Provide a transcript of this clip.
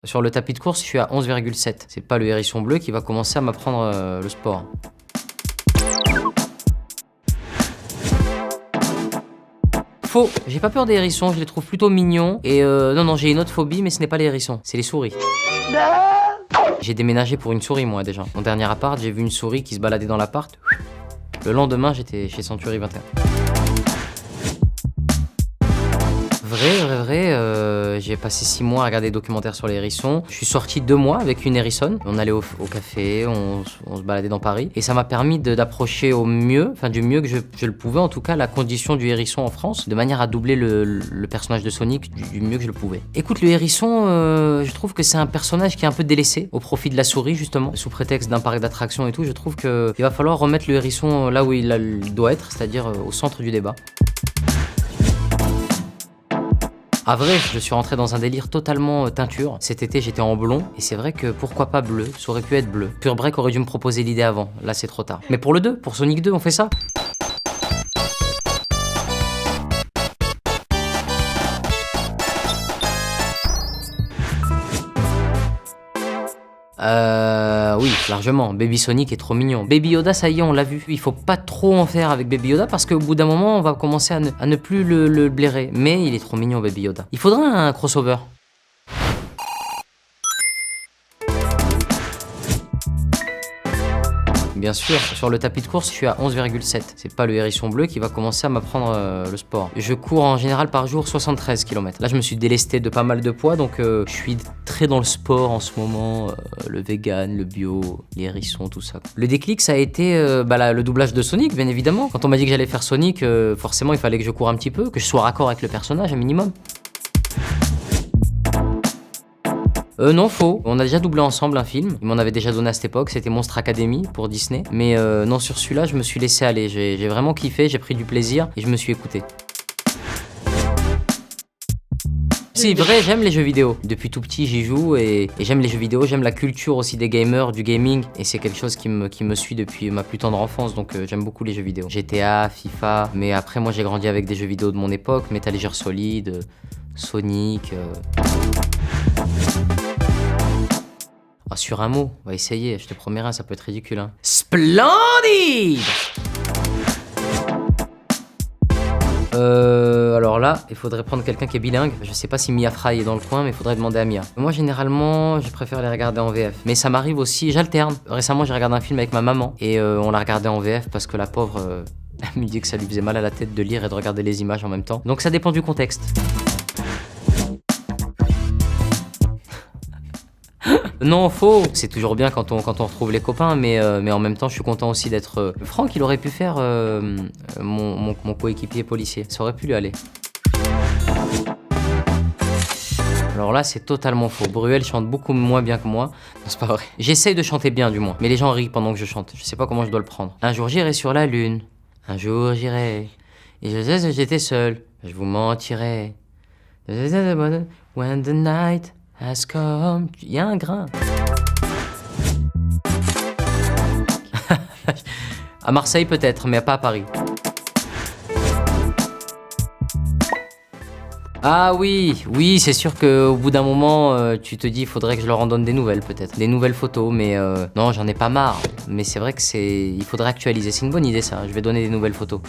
Sur le tapis de course, je suis à 11,7. C'est pas le hérisson bleu qui va commencer à m'apprendre le sport. Faux, j'ai pas peur des hérissons, je les trouve plutôt mignons. Et non, j'ai une autre phobie, mais ce n'est pas les hérissons, c'est les souris. J'ai déménagé pour une souris, moi, déjà. Mon dernier appart, j'ai vu une souris qui se baladait dans l'appart. Le lendemain, j'étais chez Century 21. Vrai, j'ai passé 6 mois à regarder des documentaires sur les hérissons. Je suis sorti 2 mois avec une hérissonne. On allait au café, on se baladait dans Paris. Et ça m'a permis d'approcher au mieux, enfin du mieux que je le pouvais, en tout cas, la condition du hérisson en France, de manière à doubler le personnage de Sonic du mieux que je le pouvais. Écoute, le hérisson, je trouve que c'est un personnage qui est un peu délaissé au profit de la souris, justement. Sous prétexte d'un parc d'attractions et tout, je trouve qu'il va falloir remettre le hérisson là où il doit être, c'est-à-dire au centre du débat. À vrai, je suis rentré dans un délire totalement teinture. Cet été, j'étais en blond, et c'est vrai que pourquoi pas bleu, ça aurait pu être bleu. Pure Break aurait dû me proposer l'idée avant, là c'est trop tard. Mais pour le 2, pour Sonic 2, on fait ça. Oui, largement. Baby Sonic est trop mignon. Baby Yoda, ça y est, on l'a vu. Il faut pas trop en faire avec Baby Yoda parce qu'au bout d'un moment, on va commencer à ne plus le blairer. Mais il est trop mignon, Baby Yoda. Il faudrait un crossover. Bien sûr, sur le tapis de course, je suis à 11,7. C'est pas le hérisson bleu qui va commencer à m'apprendre le sport. Je cours en général par jour 73 km. Là, je me suis délesté de pas mal de poids, donc je suis très dans le sport en ce moment. Le vegan, le bio, les hérissons, tout ça. Le déclic, ça a été le doublage de Sonic, bien évidemment. Quand on m'a dit que j'allais faire Sonic, forcément, il fallait que je cours un petit peu, que je sois raccord avec le personnage, un minimum. Non, faux. On a déjà doublé ensemble un film. Il m'en avait déjà donné à cette époque. C'était Monstre Academy pour Disney. Mais non, sur celui-là, je me suis laissé aller. J'ai vraiment kiffé, j'ai pris du plaisir et je me suis écouté. C'est vrai, j'aime les jeux vidéo. Depuis tout petit, j'y joue et j'aime les jeux vidéo. J'aime la culture aussi des gamers, du gaming. Et c'est quelque chose qui me suit depuis ma plus tendre enfance. Donc j'aime beaucoup les jeux vidéo. GTA, FIFA. Mais après, moi, j'ai grandi avec des jeux vidéo de mon époque. Metal Gear Solid, Sonic... Ah, sur un mot, on va essayer, je te promets rien, ça peut être ridicule. Hein. Splendide! Alors là, il faudrait prendre quelqu'un qui est bilingue. Je sais pas si Mia Fry est dans le coin, mais il faudrait demander à Mia. Moi, généralement, je préfère les regarder en VF. Mais ça m'arrive aussi, j'alterne. Récemment, j'ai regardé un film avec ma maman et on l'a regardé en VF parce que la pauvre, elle me dit que ça lui faisait mal à la tête de lire et de regarder les images en même temps. Donc ça dépend du contexte. Non, faux. C'est toujours bien quand on retrouve les copains, mais en même temps, je suis content aussi d'être... Franck, il aurait pu faire mon coéquipier policier. Ça aurait pu lui aller. Alors là, c'est totalement faux. Bruel chante beaucoup moins bien que moi. Non, c'est pas vrai. J'essaye de chanter bien, du moins. Mais les gens rient pendant que je chante. Je sais pas comment je dois le prendre. Un jour, j'irai sur la lune. Un jour, j'irai. Et je sais que j'étais seul. Je vous mentirai. When the night... has come... Il y a un grain. À Marseille peut-être, mais pas à Paris. Ah oui, c'est sûr qu'au bout d'un moment, tu te dis, il faudrait que je leur en donne des nouvelles peut-être. Des nouvelles photos, mais non, j'en ai pas marre. Mais c'est vrai que il faudrait actualiser, c'est une bonne idée ça, je vais donner des nouvelles photos.